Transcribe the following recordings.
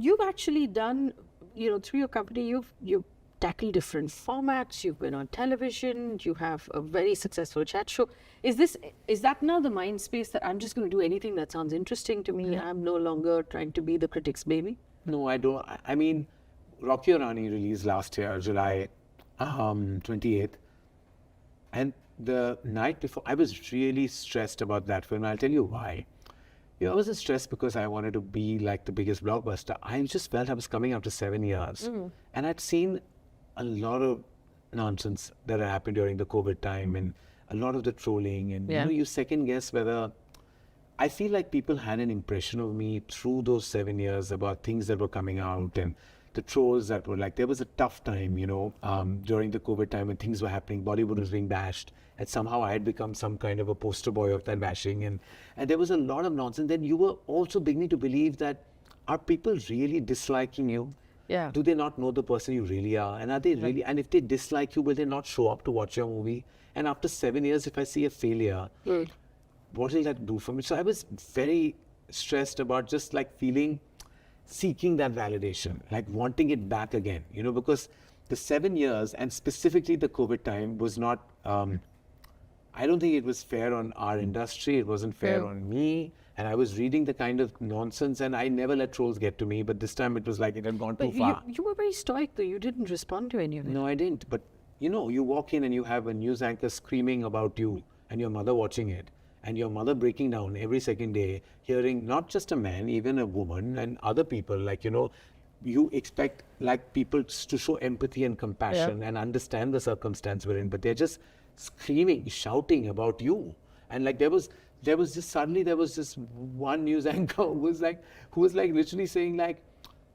you've actually done, through your company, you've tackled different formats. You've been on television. You have a very successful chat show. Is that now the mind space that I'm just going to do anything that sounds interesting to me? I'm no longer trying to be the critic's baby? No, I don't. I mean, Rocky Aur Rani released last year, July 28th. And the night before, I was really stressed about that film. I'll tell you why. I wasn't stressed because I wanted to be like the biggest blockbuster. I just felt I was coming after 7 years. And I'd seen a lot of nonsense that had happened during the COVID time and a lot of the trolling. And you second guess whether... I feel like people had an impression of me through those 7 years about things that were coming out and the trolls that were like, there was a tough time, during the COVID time when things were happening, Bollywood was being bashed, and somehow I had become some kind of a poster boy of that bashing, and there was a lot of nonsense. Then you were also beginning to believe that, are people really disliking you? Yeah. Do they not know the person you really are? And are they really, and if they dislike you, will they not show up to watch your movie? And after 7 years, if I see a failure, what will that do for me? So I was very stressed about just like seeking that validation, like wanting it back again, because the 7 years and specifically the COVID time was not, I don't think it was fair on our industry. It wasn't fair on me. And I was reading the kind of nonsense and I never let trolls get to me. But this time it was like it had gone too far. You were very stoic though. You didn't respond to any of it. No, I didn't. But you walk in and you have a news anchor screaming about you and your mother watching it. And your mother breaking down every second day, hearing not just a man, even a woman and other people, like, you expect like people to show empathy and compassion and understand the circumstance we're in, but they're just screaming, shouting about you. And like there was this one news anchor who was like literally saying like,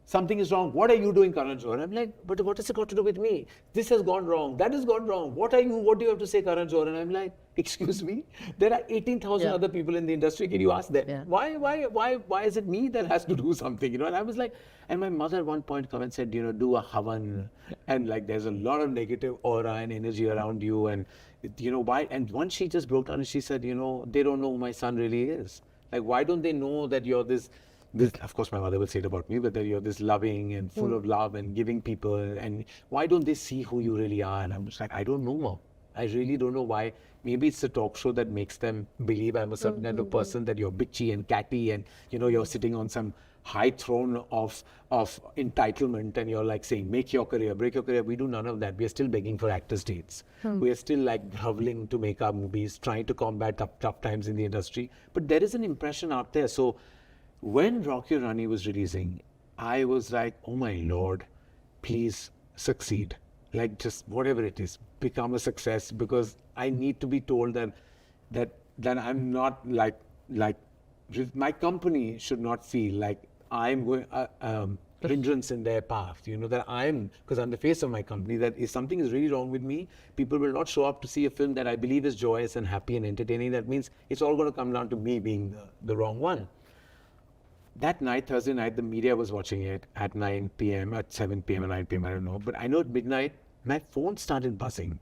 something is wrong. What are you doing, Karan Johar? I'm like, but what has it got to do with me? This has gone wrong. That has gone wrong. What do you have to say, Karan Johar? And I'm like, excuse me? There are 18,000 other people in the industry. Can you ask them? Yeah. Why is it me that has to do something? And I was like, and my mother at one point come and said, do a havan. And like, there's a lot of negative aura and energy around you. And why? And once she just broke down and she said, they don't know who my son really is. Like, why don't they know that you're this, of course, my mother will say it about me, but that you're this loving and full of love and giving people. And why don't they see who you really are? And I'm just like, I don't know, Mom. I really don't know why. Maybe it's the talk show that makes them believe I'm a certain kind of person, that you're bitchy and catty and, you're sitting on some high throne of entitlement and you're like saying, make your career, break your career. We do none of that. We are still begging for actors' dates. We are still like groveling to make our movies, trying to combat tough times in the industry. But there is an impression out there. So when Rocky Aur Rani was releasing, I was like, oh my Lord, please succeed. Like just whatever it is, become a success, because I need to be told that I'm not like my company should not feel like I'm going hindrance in their path. That because I'm the face of my company, that if something is really wrong with me, people will not show up to see a film that I believe is joyous and happy and entertaining. That means it's all going to come down to me being the wrong one. That night, Thursday night, the media was watching it at 9 p.m., at 7 p.m. or 9 p.m., I don't know. But I know at midnight, my phone started buzzing.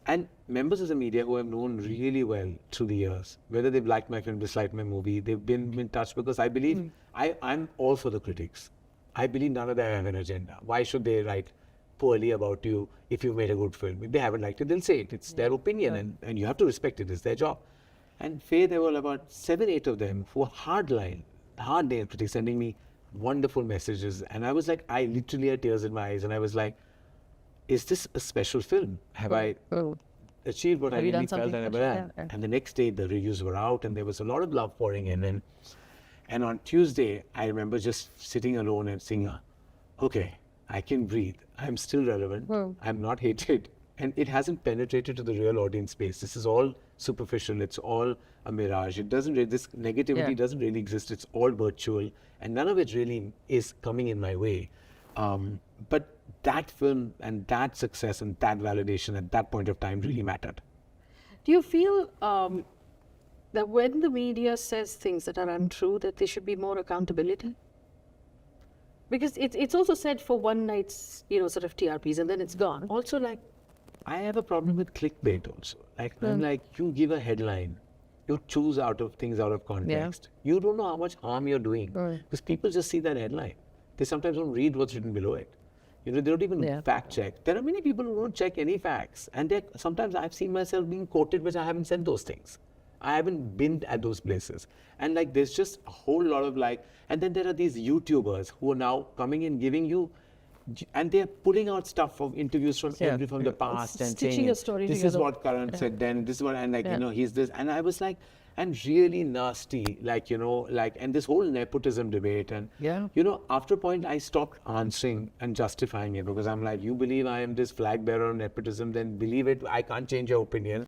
And members of the media who I've known really well through the years, whether they've liked my film, disliked my movie, they've been in touch, because I believe I'm all for the critics. I believe none of them have an agenda. Why should they write poorly about you if you made a good film? If they haven't liked it, they'll say it. It's their opinion, and you have to respect it. It's their job. And Faye, there were about 7, 8 of them who were hard day critics, sending me wonderful messages. And I was like, I literally had tears in my eyes. And I was like, is this a special film? Have I achieved what I really felt I never had? Yeah. And the next day, the reviews were out and there was a lot of love pouring in. And on Tuesday, I remember just sitting alone and saying, okay, I can breathe. I'm still relevant. I'm not hated. And it hasn't penetrated to the real audience space. This is all superficial. It's all a mirage. It doesn't really, this negativity doesn't really exist. It's all virtual. And none of it really is coming in my way. But that film and that success and that validation at that point of time really mattered. Do you feel that when the media says things that are untrue, that there should be more accountability? Because it's also said for one night's, sort of TRPs and then it's gone. Also, like, I have a problem with clickbait also. Like, I'm like, you give a headline, you choose things out of context. You don't know how much harm you're doing because people just see that headline. they sometimes don't read what's written below it. You know, they don't even fact check. There are many people who don't check any facts. And sometimes I've seen myself being quoted, which I haven't said those things. I haven't been at those places. And like, there's just a whole lot of like, and then there are these YouTubers who are now coming in, giving you, and they're pulling out stuff from interviews from from the past and stitching saying, your story this together. is what Karan said then, this is what, and like, you know, he's this. And I was like, and really nasty, like, you know, like, and this whole nepotism debate. And, you know, after a point, I stopped answering and justifying it, because I'm like, you believe I am this flag bearer of nepotism, then believe it, I can't change your opinion.